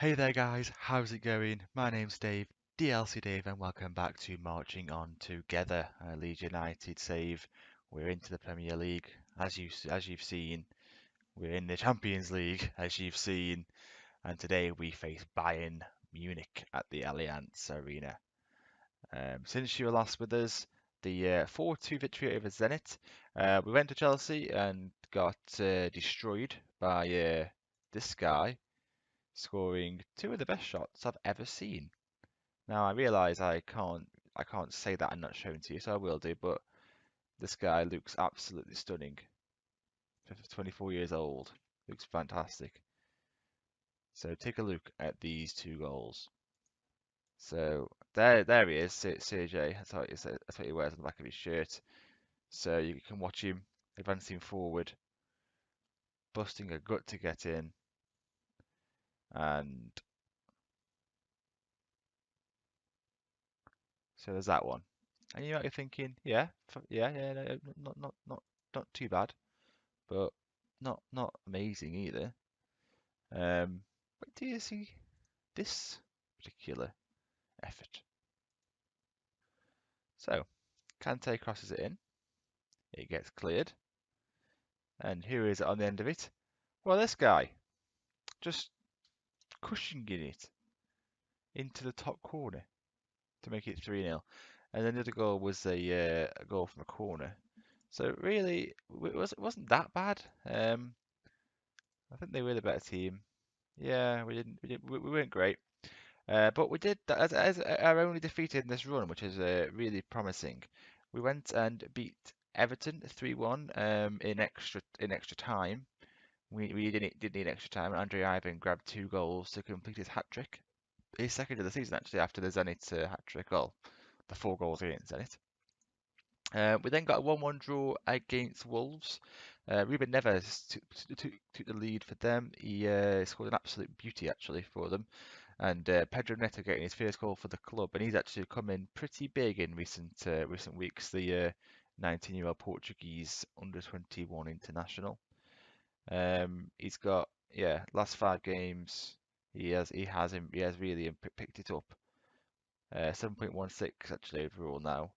Hey there guys, how's it going? My name's Dave, DLC Dave, and welcome back to Marching On Together, Leeds United save. We're into the Premier League, as you've seen. We're in the Champions League, as you've seen, and today we face Bayern Munich at the Allianz Arena. Since you were last with us, the 4-2 victory over Zenit. We went to Chelsea and got destroyed by this guy, scoring two of the best shots I've ever seen. Now I realise I can't say that and not show it to you, so I will do, but this guy looks absolutely stunning. 24 years old. Looks fantastic. So take a look at these two goals. So there he is, CJ. That's what he wears on the back of his shirt. So you can watch him advancing forward, busting a gut to get in, and so there's that one. And you might be thinking, yeah, no, not too bad, but not amazing either. But do you see this particular effort? So Kante crosses it in, it gets cleared, and who is it on the end of it? Well, this guy, just cushioning it into the top corner to make it 3-0. And then the other goal was a goal from a corner. So really, it wasn't that bad. I think they were the better team. Yeah, we weren't great. But we did as our only defeat in this run, which is really promising. We went and beat Everton 3-1 in extra time. We did need extra time, and Andre Ivan grabbed two goals to complete his hat trick. His second of the season actually after the Zenit hat trick goal, the 4 goals against Zenit. We then got a 1-1 draw against Wolves. Ruben Neves took the lead for them. He scored an absolute beauty actually for them. And Pedro Neto getting his first goal for the club, and he's actually come in pretty big in recent weeks. The 19-year-old Portuguese under-21 international. He's got last 5 games he has really picked it up. 7.16 actually overall now.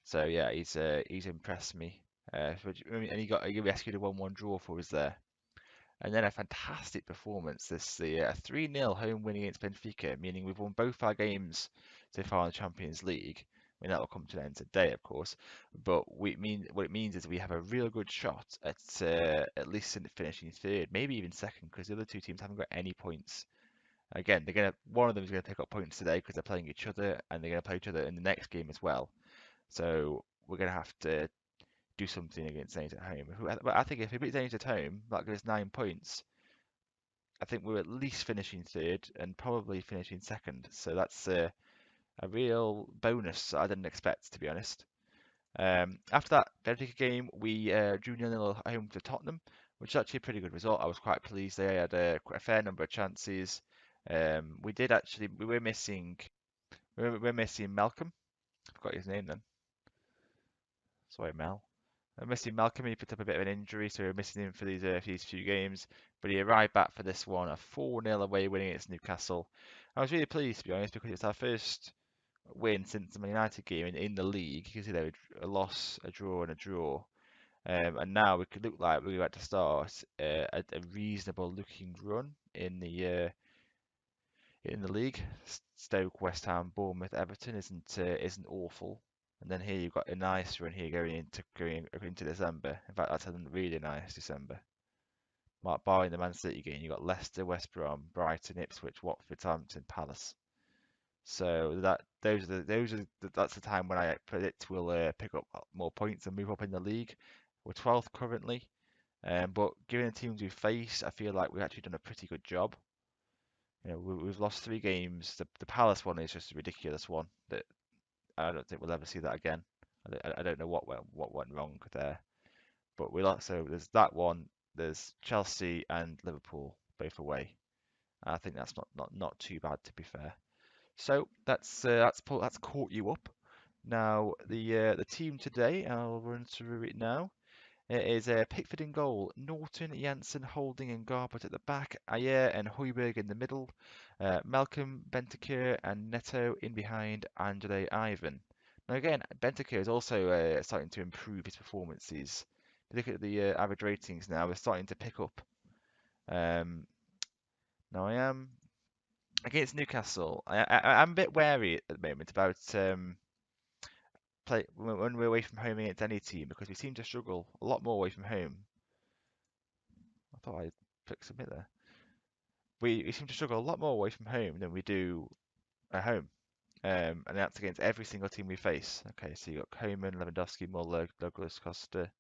So yeah, he's impressed me. And he rescued a 1-1 draw for us there. And then a fantastic performance a 3-0 home win against Benfica, meaning we've won both our games so far in the Champions League. I mean, that will come to an end today, of course. But what it means is we have a real good shot at least finishing third, maybe even second, because the other two teams haven't got any points. Again, one of them is going to pick up points today because they're playing each other, and they're going to play each other in the next game as well. So we're going to have to do something against Zenit at home. But I think if we beat Zenit at home, that gives us 9 points. I think we're at least finishing third and probably finishing second. So that's a real bonus I didn't expect, to be honest. After that Benfica game, we drew 0-0 at home to Tottenham, which is actually a pretty good result. I was quite pleased. They had quite a fair number of chances. We were missing Malcolm. I forgot his name then. Sorry, Mel. I'm missing Malcolm. He picked up a bit of an injury, so we're missing him for these few games. But he arrived back for this one, a 4-0 away win against Newcastle. I was really pleased, to be honest, because it's our first win since the Man United game in the league. You can see there a loss, a draw, and a draw. And now we could look like we're about to start a reasonable looking run in the league. Stoke, West Ham, Bournemouth, Everton isn't awful. And then here you've got a nice run here going into December. In fact, that's a really nice December. Barring the Man City game, you've got Leicester, West Brom, Brighton, Ipswich, Watford, Southampton, Palace. So that's the time when I predict we'll pick up more points and move up in the league. We're 12th currently, but given the teams we face, I feel like we've actually done a pretty good job. You know, we've lost 3 games. The Palace one is just a ridiculous one that I don't think we'll ever see that again. I don't know what went wrong there, but we lost. So there's that one. There's Chelsea and Liverpool both away. I think that's not too bad, to be fair. So that's caught you up. Now the team today, I'll run through it now. It is Pickford in goal, Norton, Janssen, Holding and Garbett at the back, Ayer and Højbjerg in the middle, Malcolm, Bentancur and Neto in behind, Angele, Ivan. Now again, Bentancur is also starting to improve his performances. If you look at the average ratings now, we're starting to pick up. Now I am against Newcastle. I'm a bit wary at the moment about play when we're away from home against any team because we seem to struggle a lot more away from home. I thought I clicked submit there. We seem to struggle a lot more away from home than we do at home. And that's against every single team we face. Okay, so you got Koeman, Lewandowski, Muller, Douglas, Costa.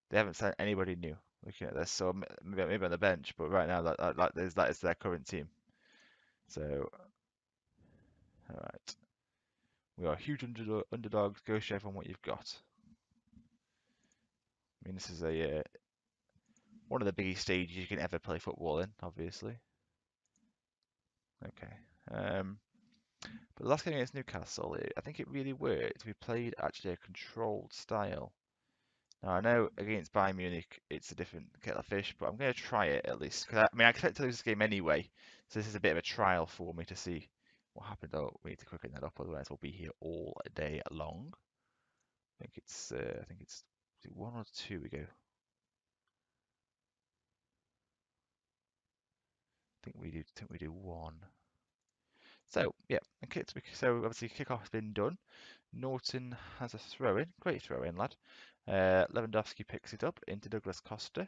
They haven't signed anybody new. Looking at this, so maybe on the bench, but right now that is their current team. So, all right, we are huge underdogs. Go chef on what you've got. I mean, this is a one of the biggest stages you can ever play football in, obviously. Okay. But the last game against Newcastle, I think it really worked. We played actually a controlled style. Now I know against Bayern Munich it's a different kettle of fish, but I'm going to try it at least. Cause I expect to lose this game anyway, so this is a bit of a trial for me to see what happened. Oh, we need to quicken that up, otherwise we'll be here all day long. I think it's is it 1 or 2 we go. I think we do 1. So yeah, okay, so obviously kickoff's been done. Norton has a throw in, great throw in, lad. Lewandowski picks it up into Douglas Costa.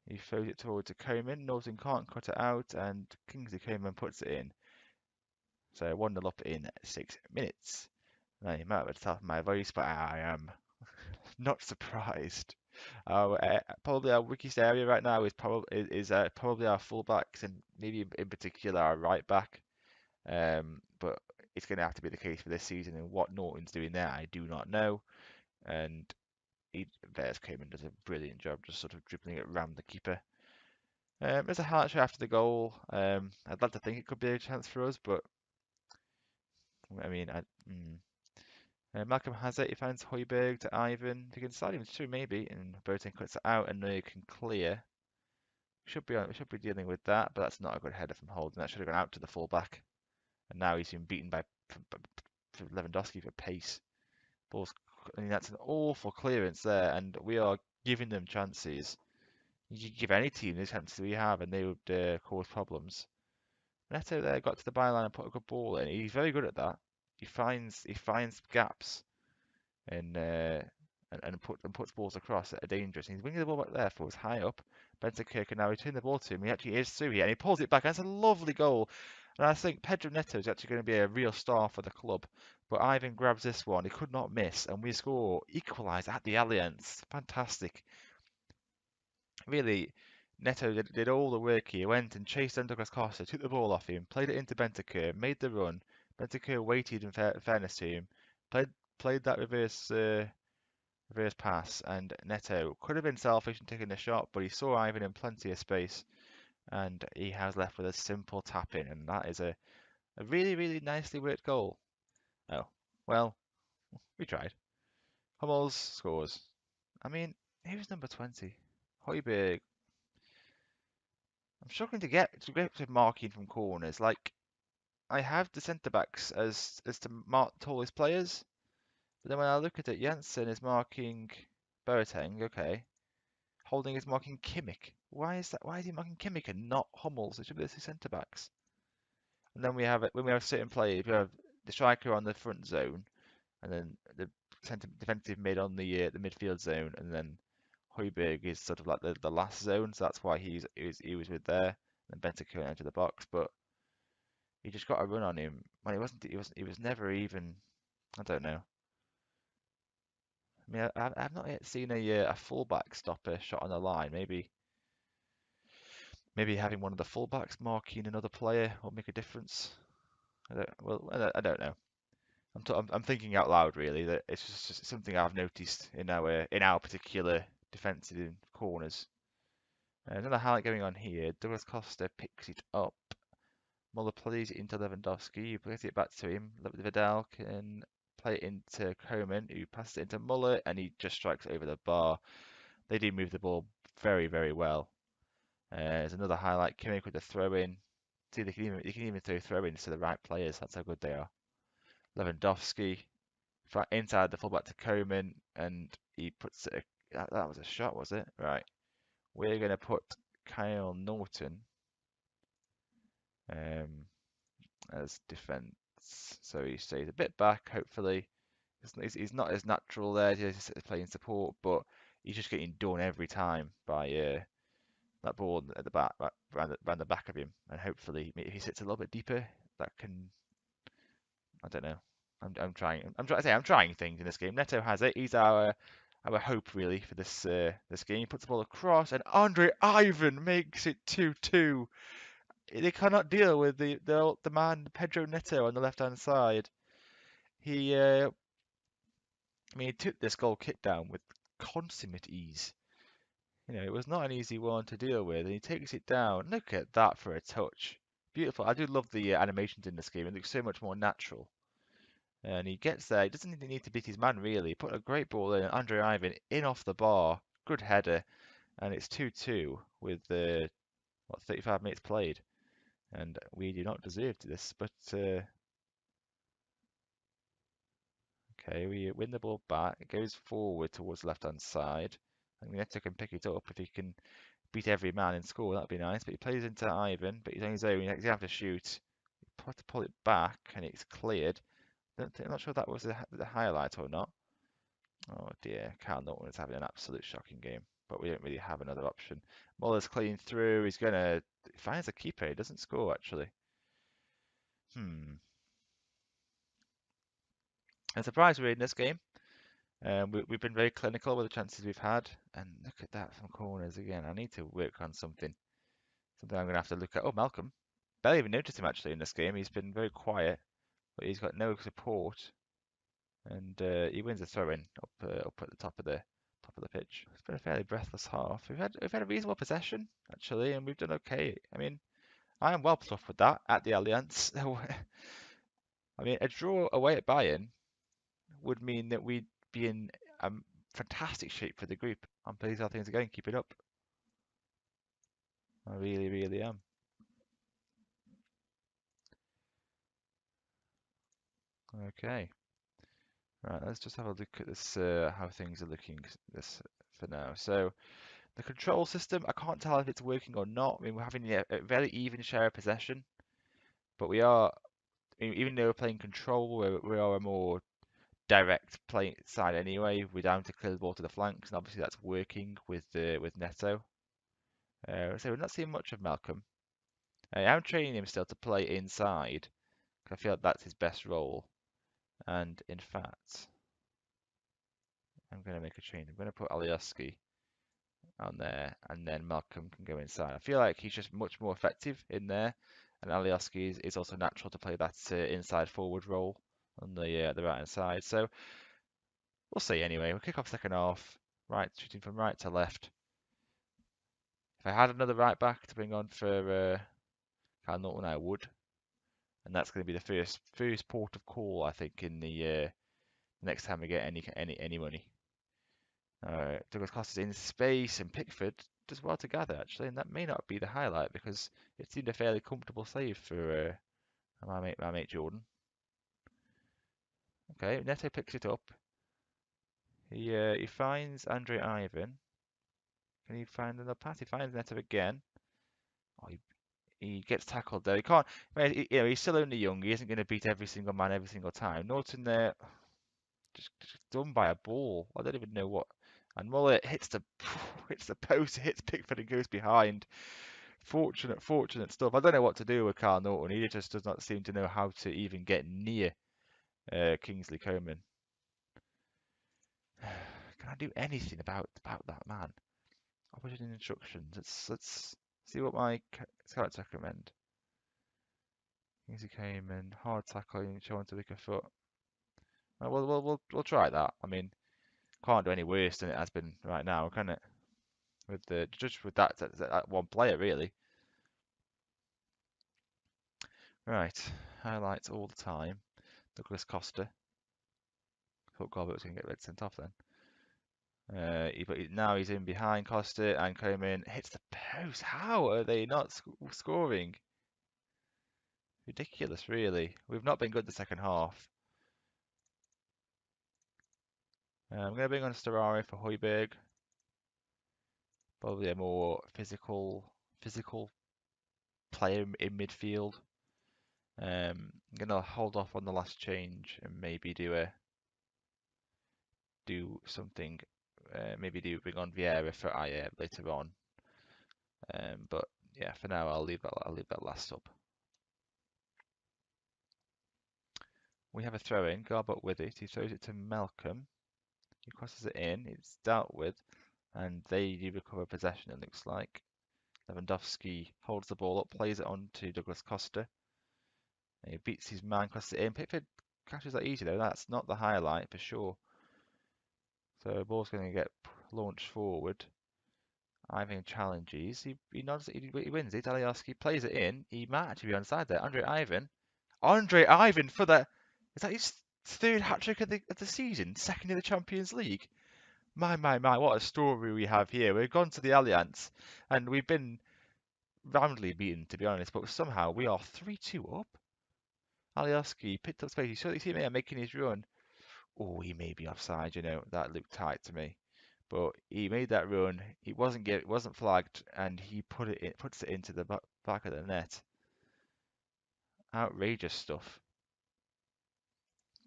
He throws it towards a Koeman. Norton can't cut it out, and Kingsley Coman puts it in. So 1-0 up in 6 minutes. Now you might be at the top of my voice, but I am not surprised. Probably our weakest area right now is probably our fullbacks and maybe in particular our right back. But it's going to have to be the case for this season. And what Norton's doing there, I do not know. And Vers Koeman does a brilliant job, just sort of dribbling it around the keeper. There's a highlight show after the goal. I'd like to think it could be a chance for us, but I mean, Malcolm has it. He finds Højbjerg to Ivan. He can slide him through maybe, and Boateng cuts it out, and Neuer can clear. We should be dealing with that, but that's not a good header from Holden. That should have gone out to the fullback, and now he's been beaten by Lewandowski for pace. I mean, that's an awful clearance there, and we are giving them chances. You could give any team the chances we have, and they would cause problems. Neto there got to the byline and put a good ball in. He's very good at that. He finds gaps and puts balls across that are dangerous. And he's winging the ball back there for us high up. Bentancur can now return the ball to him. He actually is through here and he pulls it back. That's a lovely goal. And I think Pedro Neto is actually going to be a real star for the club. But Ivan grabs this one. He could not miss. And we score, equalise at the Allianz. Fantastic. Really, Neto did all the work here. He went and chased down Douglas Costa, took the ball off him, played it into Bentancur, made the run. Bentancur waited in fairness to him, played that reverse pass, and Neto could have been selfish and taken the shot, but he saw Ivan in plenty of space, and he has left with a simple tap in, and that is a really, really nicely worked goal. Oh, well, we tried. Hummels scores. I mean, who's number 20? Højbjerg. I'm struggling to get to marking from corners. Like, I have the centre backs as to mark the tallest players, but then when I look at it, Janssen is marking Boateng, okay. Holding is marking Kimmich. Why is that? Why is he marking Kimmich and not Hummels? It should be the two centre backs. And then we have it when we have certain players. We have the striker on the front zone, and then the defensive mid on the midfield zone, and then Højbjerg is sort of like the last zone, so that's why he was with there. And Bentancur into the box, but he just got a run on him when he was never even. I don't know. I mean, I've not yet seen a fullback stop a shot on the line. Maybe having one of the fullbacks marking another player will make a difference. I don't know. I'm thinking out loud really that it's just something I've noticed in our particular defensive corners. Another highlight going on here. Douglas Costa picks it up. Muller plays it into Lewandowski. He plays it back to him. Vidal can play it into Coman, who passes it into Muller, and he just strikes over the bar. They do move the ball very, very well. There's another highlight. Kimmich with the throw-in. See, they can even throw throw-ins to the right players. That's how good they are. Lewandowski inside the fullback to Coman, and he puts it. That was a shot, was it? Right. We're going to put Kyle Norton as defence. So he stays a bit back, hopefully. He's not as natural there, he's playing support, but he's just getting done every time by that ball at the back, around the back of him. And hopefully, if he sits a little bit deeper, that can, I don't know. I'm trying things in this game. Neto has it. He's our hope really for this game. He puts the ball across, and Andre Ivan makes it 2-2. They cannot deal with the man Pedro Neto on the left hand side. He he took this goal kick down with consummate ease. It was not an easy one to deal with, and he takes it down. Look at that for a touch. Beautiful. I do love the animations in this game. It looks so much more natural. And he gets there. He doesn't need to beat his man, really. Put a great ball in. Andre Ivan in off the bar. Good header. And it's 2-2 with 35 minutes played. And we do not deserve this, but okay, we win the ball back. It goes forward towards the left-hand side. And Neto can pick it up if he can beat every man and score. That'd be nice. But he plays into Ivan, but he's on his own. He's have to shoot. He to pull it back, and it's cleared. I'm not sure if that was the highlight or not. Oh dear, Carl Norton is having an absolute shocking game, but we don't really have another option. Muller's clean through. He finds a keeper. He doesn't score actually. I'm surprised we're in this game. We've been very clinical with the chances we've had, and look at that from corners again. I need to work on something I'm going to have to look at. Oh, Malcolm. Barely even noticed him actually in this game. He's been very quiet, but he's got no support, and he wins a throw-in up at the top of the pitch. It's been a fairly breathless half. We've had a reasonable possession actually, and we've done okay. I mean, I am well pluffed with that at the Allianz. I mean, a draw away at Bayern would mean that we'd be in fantastic shape for the group. I'm pleased how things are going. Keep it up. I really, really am. Okay. Right, let's just have a look at this, how things are looking this for now. So the control system, I can't tell if it's working or not. I mean, we're having a very even share of possession, but we are, even though we're playing control, we are a more direct playing side anyway. We're down to clear the ball to the flanks, and obviously that's working with Neto. So we're not seeing much of Malcolm. I am training him still to play inside, because I feel like that's his best role. And in fact, I'm going to make a change. I'm going to put Alioski on there, and then Malcolm can go inside. I feel like he's just much more effective in there, and Alioski is also natural to play that inside forward role on the right hand side. So we'll see anyway. We'll kick off second half, right, shooting from right to left. If I had another right back to bring on for Kyle Norton, I would, and that's going to be the first port of call, I think, in the next time we get any money. Douglas Costa's in space, and Pickford does well to gather actually, and that may not be the highlight because it seemed a fairly comfortable save for my mate Jordan. Okay, Neto picks it up. He finds Andre Ivan. Can he find another pass? He finds Neto again. Oh, he gets tackled there. He can't. He's still only young. He isn't going to beat every single man every single time. Norton there, just done by a ball. I don't even know what. And Muller hits the post, hits Pickford and goes behind. Fortunate stuff. I don't know what to do with Carl Norton. He just does not seem to know how to even get near Kingsley Coman. Can I do anything about that man? Opposition instructions. Let's see what my scouts recommend. Kingsley Coman, hard tackling, show on to weaker foot. We'll try that. I mean, can't do any worse than it has been right now, can it? With that one player, really. Right, highlights all the time. Douglas Costa. Thought Gorbert was going to get red sent off then. But now he's in behind Costa, and Coman hits the post. How are they not scoring? Ridiculous, really. We've not been good the second half. I'm going to bring on Storaro for Højbjerg. Probably a more physical player in midfield. I'm going to hold off on the last change and maybe do something. Maybe bring on Vieira for Ayer later on. But yeah, for now I'll leave that last up. We have a throw in. Garbot with it. He throws it to Malcolm. He crosses it in. It's dealt with, and they do recover possession. It looks like Lewandowski holds the ball up, plays it on to Douglas Costa. And he beats his man, crosses it in. Pickford catches that easy though. That's not the highlight for sure. So the ball's going to get launched forward. Ivan challenges. He nods. He wins it. Allianz plays it in. He might actually be onside there. Andre Ivan for the. Is that his third hat trick of the season? Second in the Champions League. My, what a story we have here. We've gone to the Allianz and we've been roundly beaten, to be honest, but somehow we are 3-2 up. Alioski picked up space. You see me making his run. Oh, he may be offside, that looked tight to me. But he made that run. It wasn't flagged, and he puts it into the back of the net. Outrageous stuff.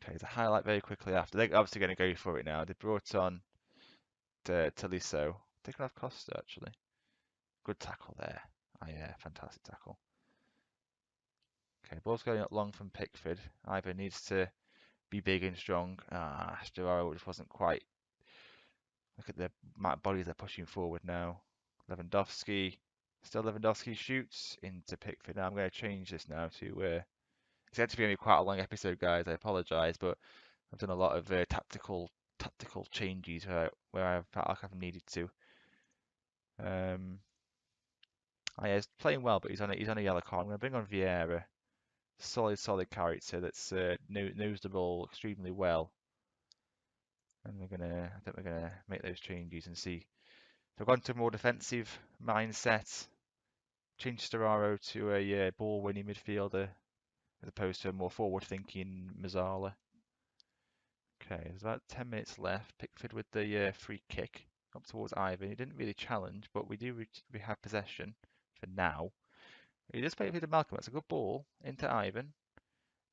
Okay, the highlight very quickly after. They're obviously going to go for it now. They brought on Tolisso. Taking off Costa, actually. Good tackle there. Oh, yeah, fantastic tackle. Okay, ball's going up long from Pickford. Ivan needs to be big and strong. Storaro just wasn't quite. Look at the amount of bodies they're pushing forward now. Lewandowski. Still Lewandowski shoots into Pickford. Now I'm going to change this now to. It's actually going to be quite a long episode, guys. I apologise, but I've done a lot of tactical changes where I've felt like I've needed to. Yeah, he's playing well, but he's on a yellow card. I'm going to bring on Vieira. Solid character that's knows the ball extremely well. And I think we're gonna make those changes and see. So I've gone to a more defensive mindset. Change Storaro to a ball-winning midfielder as opposed to a more forward-thinking Mazzala. Okay, there's about 10 minutes left. Pickford with the free kick up towards Ivan. He didn't really challenge, but we have possession for now. He just played with Malcolm. That's a good ball into Ivan.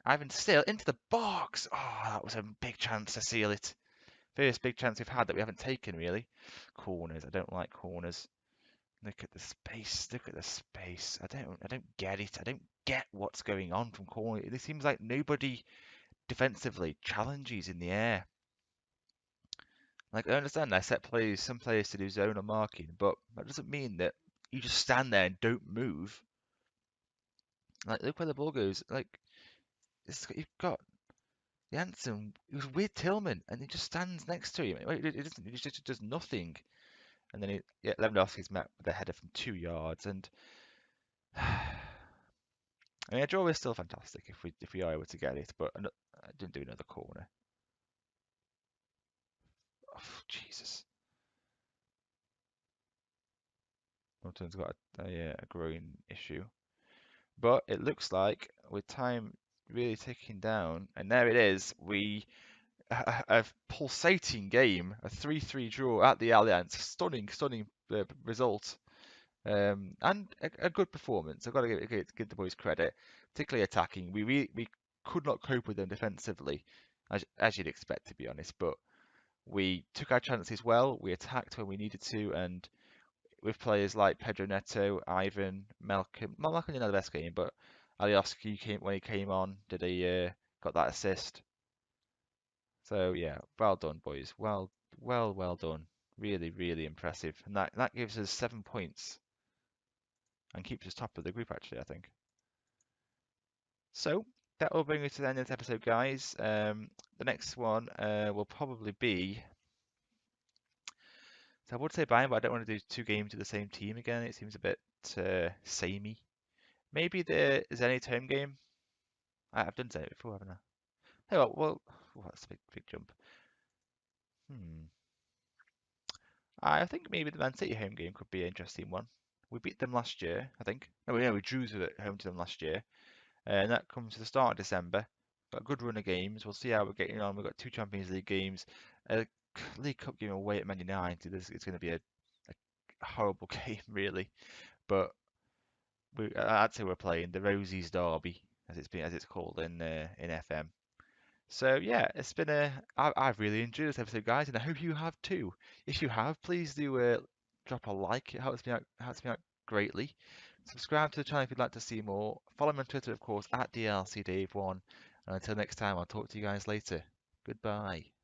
Ivan still into the box. Oh, that was a big chance to seal it. First big chance we've had that we haven't taken, really. Corners. I don't like corners. Look at the space. Look at the space. I don't get it. I don't get what's going on from corner. It seems like nobody defensively challenges in the air. Like, I understand I set some players to do zone or marking, but that doesn't mean that you just stand there and don't move. Like, look where the ball goes. Like, you've got Janssen, he was with Tillman, and he just stands next to him. He just does nothing. And then Lewandowski's met with a header from 2 yards. And I mean, a draw is still fantastic if we are able to get it, but I didn't do another corner. Oh, Jesus. Norton's got a groin issue. But it looks like with time really ticking down, and there it is, a pulsating game, a 3-3 draw at the Allianz. Stunning result. And a good performance. I've got to give the boys credit, particularly attacking. We could not cope with them defensively, as you'd expect, to be honest. But we took our chances well. We attacked when we needed to, and with players like Pedro Neto, Ivan, Malcolm. Malcolm didn't have the best game, but Alioski when he came on, got that assist. So yeah, well done, boys. Well done. Really impressive. And that gives us 7 points and keeps us top of the group, actually, I think. So that will bring us to the end of this episode, guys. The next one will probably be. So I would say Bayern, but I don't want to do 2 games with the same team again. It seems a bit samey. Maybe the Zenit home game. I've done Zenit before, haven't I? Hey, well, oh, that's a big jump. Hmm. I think maybe the Man City home game could be an interesting one. We beat them last year, I think. No, we drew at home to them last year, and that comes to the start of December. Got a good run of games. We'll see how we're getting on. We've got two Champions League games, a League Cup game away at Man United. It's going to be a horrible game, really. But I'd say we're playing the Rosie's Derby, as it's called in FM. So yeah, I've really enjoyed this episode, guys, and I hope you have too. If you have, please do drop a like. It helps me out greatly. Subscribe to the channel if you'd like to see more. Follow me on Twitter, of course, at DLCDave1. And until next time, I'll talk to you guys later. Goodbye.